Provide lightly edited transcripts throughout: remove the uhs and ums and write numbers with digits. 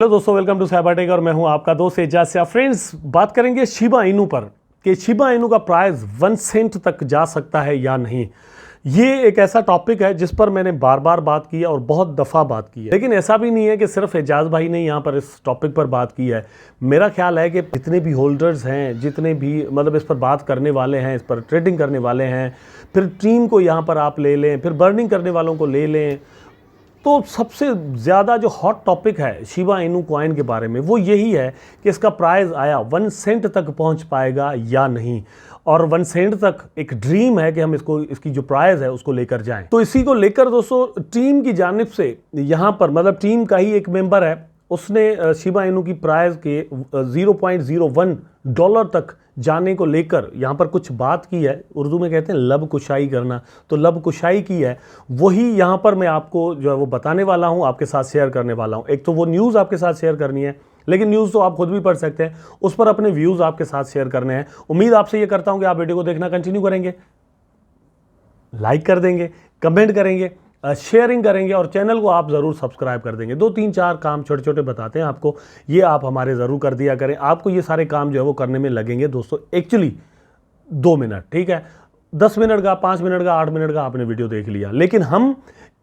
Hello दोस्तों, welcome to Cybertech और मैं हूं आपका दोस्त एजाज सिया। फ्रेंड्स, बात करेंगे शिबा इनू पर कि शिबा इनू का प्राइस 1 सेंट तक जा सकता है या नहीं। ये एक ऐसा टॉपिक है जिस पर मैंने बार बार बात की है और बहुत दफ़ा बात की है, लेकिन ऐसा भी नहीं है कि सिर्फ एजाज भाई ने यहाँ पर इस टॉपिक पर बात की है। मेरा ख्याल है कि जितने भी होल्डर्स हैं, जितने भी मतलब इस पर बात करने वाले हैं, इस पर ट्रेडिंग करने वाले हैं, फिर टीम को यहाँ पर आप ले लें, फिर बर्निंग करने वालों को ले लें, तो सबसे ज़्यादा जो हॉट टॉपिक है शिबा इनू कॉइन के बारे में वो यही है कि इसका प्राइस आया 1 सेंट तक पहुंच पाएगा या नहीं। और 1 सेंट तक एक ड्रीम है कि हम इसकी जो प्राइस है उसको लेकर जाएं। तो इसी को लेकर दोस्तों टीम की जानिब से यहाँ पर मतलब टीम का ही एक मेंबर है, उसने शिबा इनू की प्राइस के $0.01 तक जाने को लेकर यहाँ पर कुछ बात की है। उर्दू में कहते हैं लब कुशाई करना, तो लब कुशाई की है। वही यहाँ पर मैं आपको जो है वो बताने वाला हूँ, आपके साथ शेयर करने वाला हूँ। एक तो वो न्यूज़ आपके साथ शेयर करनी है, लेकिन न्यूज़ तो आप खुद भी पढ़ सकते हैं, उस पर अपने व्यूज़ आपके साथ शेयर करने हैं। उम्मीद आपसे ये करता हूँ कि आप वीडियो को देखना कंटिन्यू करेंगे, लाइक कर देंगे, कमेंट करेंगे, शेयरिंग करेंगे और चैनल को आप ज़रूर सब्सक्राइब कर देंगे। 2-3-4 काम छोटे छोटे बताते हैं आपको, ये आप हमारे ज़रूर कर दिया करें। आपको ये सारे काम जो है वो करने में लगेंगे दोस्तों एक्चुअली 2 मिनट, ठीक है। 10 मिनट का, 5 मिनट का, 8 मिनट का आपने वीडियो देख लिया, लेकिन हम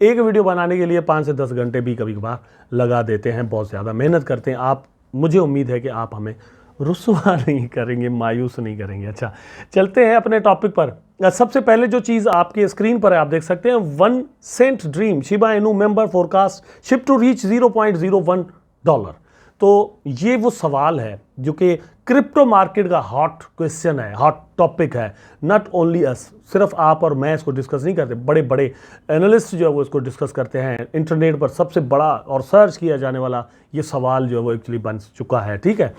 एक वीडियो बनाने के लिए 5 से 10 घंटे भी कभी कभार लगा देते हैं, बहुत ज़्यादा मेहनत करते हैं। आप, मुझे उम्मीद है कि आप हमें रुस्वा नहीं करेंगे, मायूस नहीं करेंगे। अच्छा, चलते हैं अपने टॉपिक पर। सबसे पहले जो चीज़ आपके स्क्रीन पर है आप देख सकते हैं, 1 cent dream Shiba Inu member forecast ship to reach $0.01। तो ये वो सवाल है जो कि क्रिप्टो मार्केट का हॉट क्वेश्चन है, हॉट टॉपिक है। नॉट ओनली अस, सिर्फ आप और मैं इसको डिस्कस नहीं करते, बड़े बड़े एनालिस्ट जो है वो इसको डिस्कस करते हैं। इंटरनेट पर सबसे बड़ा और सर्च किया जाने वाला ये सवाल जो है वो एक्चुअली बन चुका है, ठीक है।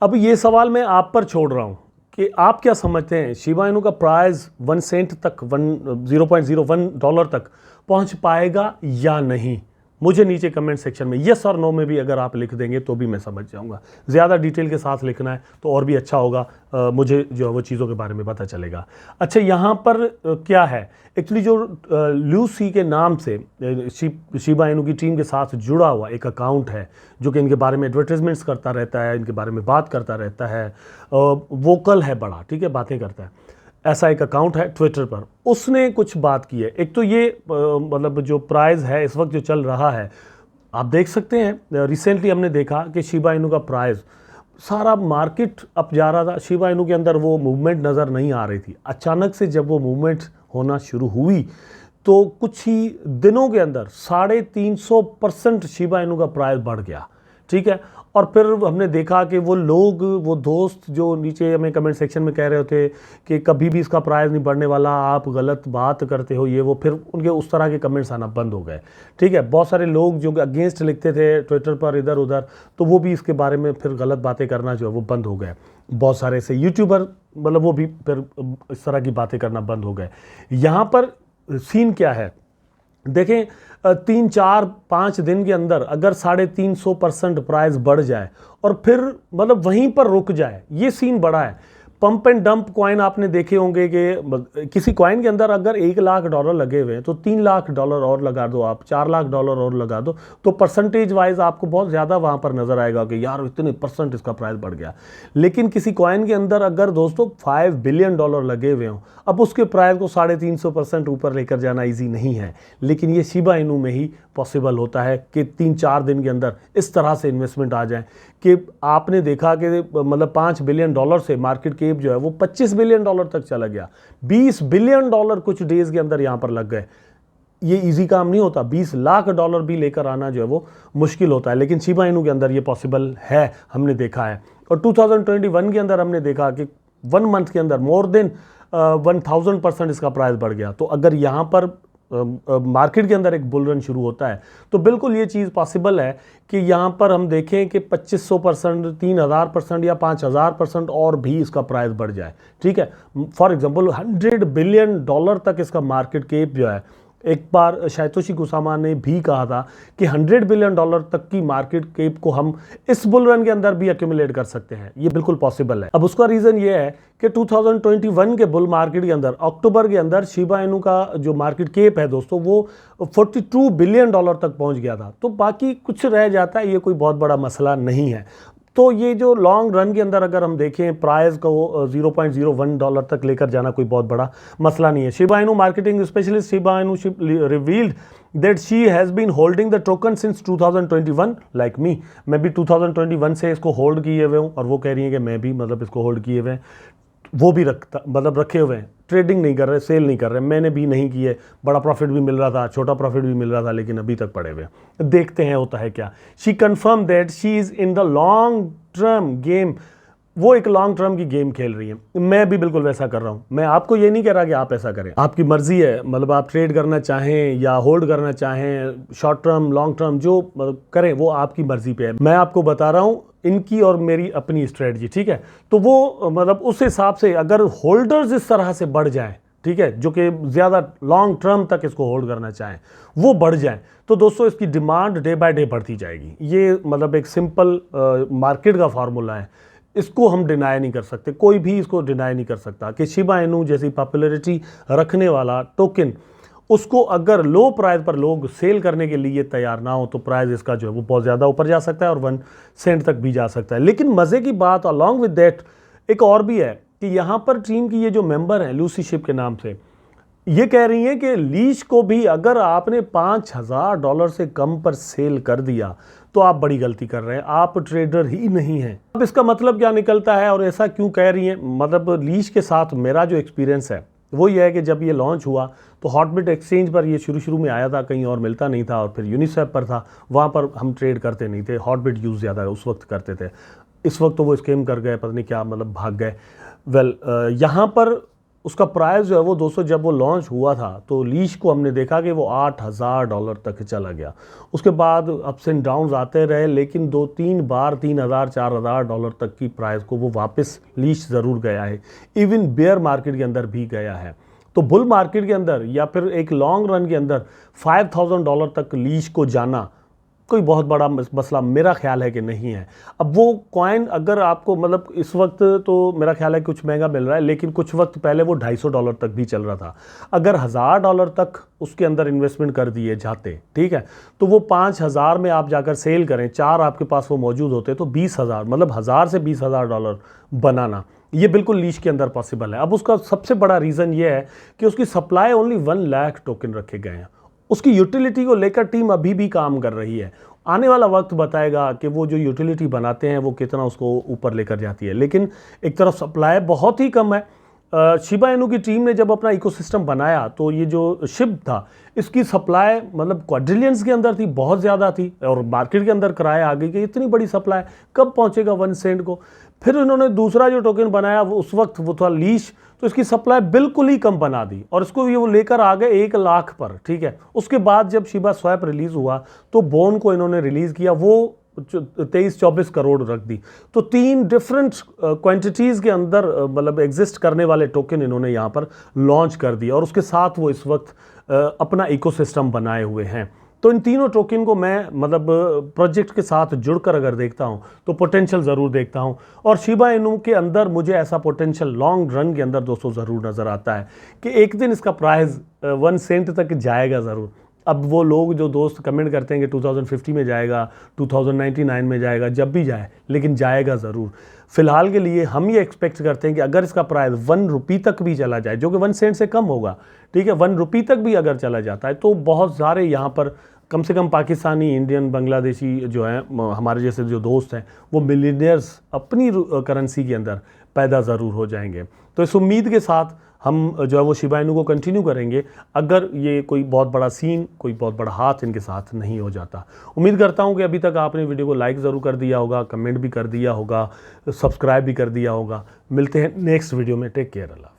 अब ये सवाल मैं आप पर छोड़ रहा हूँ कि आप क्या समझते हैं, शिबा इनू का प्राइस 1 सेंट तक, $0.01 तक पहुँच पाएगा या नहीं। मुझे नीचे कमेंट सेक्शन में यस और नो में भी अगर आप लिख देंगे तो भी मैं समझ जाऊंगा। ज़्यादा डिटेल के साथ लिखना है तो और भी अच्छा होगा, मुझे जो है वो चीज़ों के बारे में पता चलेगा। अच्छा, यहाँ पर क्या है एक्चुअली, जो ल्यूसी के नाम से शिबा इनू की टीम के साथ जुड़ा हुआ एक अकाउंट है जो कि इनके बारे में एडवर्टाइजमेंट्स करता रहता है, इनके बारे में बात करता रहता है, वोकल है बड़ा, ठीक है, बातें करता है। ऐसा एक अकाउंट है ट्विटर पर, उसने कुछ बात की है। एक तो ये मतलब जो प्राइस है इस वक्त जो चल रहा है, आप देख सकते हैं रिसेंटली हमने देखा कि शिबा इनू का प्राइस, सारा मार्केट अप जा रहा था, शिबा इनू के अंदर वो मूवमेंट नज़र नहीं आ रही थी। अचानक से जब वो मूवमेंट होना शुरू हुई तो कुछ ही दिनों के अंदर 350% शिबा इनू का प्राइस बढ़ गया, ठीक है। और फिर हमने देखा कि वो लोग, वो दोस्त जो नीचे हमें कमेंट सेक्शन में कह रहे होते कि कभी भी इसका प्राइस नहीं बढ़ने वाला, आप गलत बात करते हो, ये वो, फिर उनके उस तरह के कमेंट्स आना बंद हो गए, ठीक है। बहुत सारे लोग जो अगेंस्ट लिखते थे ट्विटर पर इधर उधर, तो वो भी इसके बारे में फिर गलत बातें करना जो है वो बंद हो गए। बहुत सारे ऐसे यूट्यूबर मतलब वो भी फिर इस तरह की बातें करना बंद हो गए। यहाँ पर सीन क्या है देखें, 3-4-5 दिन के अंदर अगर 350% प्राइस बढ़ जाए और फिर मतलब वहीं पर रुक जाए, ये सीन बड़ा है। पंप एंड डंप कॉइन आपने देखे होंगे कि किसी कॉइन के अंदर अगर $1 लाख लगे हुए हैं तो $3 लाख और लगा दो, आप $4 लाख और लगा दो, तो परसेंटेज वाइज आपको बहुत ज़्यादा वहाँ पर नज़र आएगा कि यार इतने % इसका प्राइस बढ़ गया। लेकिन किसी कॉइन के अंदर अगर दोस्तों $5 बिलियन लगे हुए हों, अब उसके प्राइस को 350% ऊपर लेकर जाना ईजी नहीं है, लेकिन ये शिबा इनू में ही पॉसिबल होता है कि 3-4 दिन के अंदर इस तरह से इन्वेस्टमेंट आ जाए कि आपने देखा कि मतलब $5 बिलियन से मार्केट कैप जो है वो $25 बिलियन तक चला गया। $20 बिलियन कुछ डेज के अंदर यहाँ पर लग गए। ये इजी काम नहीं होता, $20 लाख भी लेकर आना जो है वो मुश्किल होता है, लेकिन शिबा इनू के अंदर ये पॉसिबल है, हमने देखा है। और 2021 के अंदर हमने देखा कि 1 मंथ के अंदर मोर देन 1000% इसका प्राइस बढ़ गया। तो अगर यहाँ पर मार्केट के अंदर एक बुल रन शुरू होता है तो बिल्कुल ये चीज़ पॉसिबल है कि यहाँ पर हम देखें कि 2500%, 3000% या 5000% और भी इसका प्राइस बढ़ जाए, ठीक है। फॉर एग्जांपल $100 बिलियन तक इसका मार्केट कैप जो है एक बार शायतोशी कुसामा ने भी कहा था कि $100 बिलियन तक की मार्केट कैप को हम इस बुल रन के अंदर भी एक्यूमुलेट कर सकते हैं। ये बिल्कुल पॉसिबल है। अब उसका रीज़न ये है कि 2021 के बुल मार्केट के अंदर अक्टूबर के अंदर शिबा इनू का जो मार्केट कैप है दोस्तों वो $42 बिलियन तक पहुंच गया था। तो बाकी कुछ रह जाता है, ये कोई बहुत बड़ा मसला नहीं है। तो ये जो लॉन्ग रन के अंदर अगर हम देखें प्राइस को $0.01 तक लेकर जाना कोई बहुत बड़ा मसला नहीं है। Shiba Inu marketing specialist Shiba Inu revealed that she has been holding the token since 2021 like me. मैं भी 2021 से इसको होल्ड किए हुए हूँ और वो कह रही है कि मैं भी मतलब इसको होल्ड किए हुए हैं, वो भी रखे हुए हैं, ट्रेडिंग नहीं कर रहे, सेल नहीं कर रहे। मैंने भी नहीं किए, बड़ा प्रॉफिट भी मिल रहा था, छोटा प्रॉफिट भी मिल रहा था, लेकिन अभी तक पड़े हुए। देखते हैं होता है क्या। She confirm that she is in the long term game. वो एक लॉन्ग टर्म की गेम खेल रही है। मैं भी बिल्कुल वैसा कर रहा हूँ। मैं आपको ये नहीं कह रहा कि आप ऐसा करें, आपकी मर्जी है। मतलब आप ट्रेड करना चाहें या होल्ड करना चाहें, शॉर्ट टर्म लॉन्ग टर्म जो करें वो आपकी मर्जी पे है। मैं आपको बता रहा हूँ इनकी और मेरी अपनी स्ट्रेटजी, ठीक है। तो वो मतलब उस हिसाब से अगर होल्डर्स इस तरह से बढ़ जाएं, ठीक है, जो कि ज़्यादा लॉन्ग टर्म तक इसको होल्ड करना चाहें, वो बढ़ जाएं, तो दोस्तों इसकी डिमांड डे बाय डे बढ़ती जाएगी। ये मतलब एक सिंपल मार्केट का फार्मूला है, इसको हम डिनाई नहीं कर सकते, कोई भी इसको डिनाई नहीं कर सकता कि शिबा इनू जैसी पॉपुलैरिटी रखने वाला टोकन, उसको अगर लो प्राइस पर लोग सेल करने के लिए तैयार ना हो तो प्राइस इसका जो है वो बहुत ज़्यादा ऊपर जा सकता है और 1 सेंट तक भी जा सकता है। लेकिन मज़े की बात अलॉन्ग विद दैट एक और भी है कि यहाँ पर टीम की ये जो मेंबर हैं लूसी शिप के नाम से, ये कह रही हैं कि लीश को भी अगर आपने $5,000 से कम पर सेल कर दिया तो आप बड़ी गलती कर रहे हैं, आप ट्रेडर ही नहीं हैं। अब इसका मतलब क्या निकलता है और ऐसा क्यों कह रही हैं? मतलब लीश के साथ मेरा जो एक्सपीरियंस है वो ये है कि जब ये लॉन्च हुआ तो हॉटबिट एक्सचेंज पर ये शुरू में आया था, कहीं और मिलता नहीं था, और फिर यूनिस्वैप पर था, वहाँ पर हम ट्रेड करते नहीं थे। हॉटबिट यूज़ ज़्यादा उस वक्त करते थे। इस वक्त तो वो स्कैम कर गए, पता नहीं क्या, मतलब भाग गए। यहाँ पर उसका प्राइस जो है वो दोस्तों जब वो लॉन्च हुआ था तो लीश को हमने देखा कि वो $8,000 तक चला गया। उसके बाद अप्स एंड डाउन्स आते रहे, लेकिन 2-3 बार $3,000 $4,000 तक की प्राइस को वो वापस लीश ज़रूर गया है। इवन बेयर मार्केट के अंदर भी गया है। तो बुल मार्केट के अंदर या फिर एक लॉन्ग रन के अंदर $5,000 तक लीश को जाना कोई बहुत बड़ा मसला मेरा ख्याल है कि नहीं है। अब वो कॉइन अगर आपको मतलब इस वक्त तो मेरा ख्याल है कुछ महंगा मिल रहा है, लेकिन कुछ वक्त पहले वो $250 तक भी चल रहा था। अगर $1,000 तक उसके अंदर इन्वेस्टमेंट कर दिए जाते, ठीक है, तो वो 5,000 में आप जाकर सेल करें, 4 आपके पास वो मौजूद होते तो 20,000, मतलब 1,000 से $20,000 बनाना ये बिल्कुल लीश के अंदर पॉसिबल है। अब उसका सबसे बड़ा रीज़न ये है कि उसकी सप्लाई ओनली 1 लाख टोकन रखे गए हैं। उसकी यूटिलिटी को लेकर टीम अभी भी काम कर रही है। आने वाला वक्त बताएगा कि वो जो यूटिलिटी बनाते हैं वो कितना उसको ऊपर लेकर जाती है, लेकिन एक तरफ सप्लाई बहुत ही कम है। शिबा इनू की टीम ने जब अपना इकोसिस्टम बनाया तो ये जो शिप था इसकी सप्लाई मतलब क्वाड्रिलियंस के अंदर थी, बहुत ज़्यादा थी, और मार्केट के अंदर कराया आ गई कि इतनी बड़ी सप्लाई कब पहुंचेगा 1 सेंट को। फिर उन्होंने दूसरा जो टोकन बनाया वो उस वक्त वो था लीश, तो इसकी सप्लाई बिल्कुल ही कम बना दी और इसको ये वो लेकर आ गए 1 लाख पर, ठीक है। उसके बाद जब शिबा स्वैप रिलीज़ हुआ तो बोन को इन्होंने रिलीज़ किया, वो 23-24 करोड़ रख दी। तो 3 डिफरेंट क्वांटिटीज़ के अंदर मतलब एग्जिस्ट करने वाले टोकन इन्होंने यहाँ पर लॉन्च कर दिया और उसके साथ वो इस वक्त अपना इकोसिस्टम बनाए हुए हैं। तो इन तीनों टोकन को मैं मतलब प्रोजेक्ट के साथ जुड़कर अगर देखता हूं तो पोटेंशियल ज़रूर देखता हूं, और शिबा इनू के अंदर मुझे ऐसा पोटेंशियल लॉन्ग रन के अंदर दोस्तों ज़रूर नज़र आता है कि एक दिन इसका प्राइस 1 सेंट तक जाएगा ज़रूर। अब वो लोग जो दोस्त कमेंट करते हैं कि 2050 में जाएगा, 2099 में जाएगा, जब भी जाए, लेकिन जाएगा ज़रूर। फ़िलहाल के लिए हम ये एक्सपेक्ट करते हैं कि अगर इसका प्राइस 1 रुपये तक भी चला जाए, जो कि 1 सेंट से कम होगा, ठीक है, 1 रुपये तक भी अगर चला जाता है तो बहुत सारे यहाँ पर कम से कम पाकिस्तानी, इंडियन, बांग्लादेशी जो हैं हमारे जैसे जो दोस्त हैं वो मिलियनियर्स अपनी करेंसी के अंदर पैदा ज़रूर हो जाएंगे। तो इस उम्मीद के साथ हम जो है वो शिबा इनू को कंटिन्यू करेंगे अगर ये कोई बहुत बड़ा सीन, कोई बहुत बड़ा हाथ इनके साथ नहीं हो जाता। उम्मीद करता हूँ कि अभी तक आपने वीडियो को लाइक ज़रूर कर दिया होगा, कमेंट भी कर दिया होगा, सब्सक्राइब भी कर दिया होगा। मिलते हैं नेक्स्ट वीडियो में। टेक केयर, अल्लाह।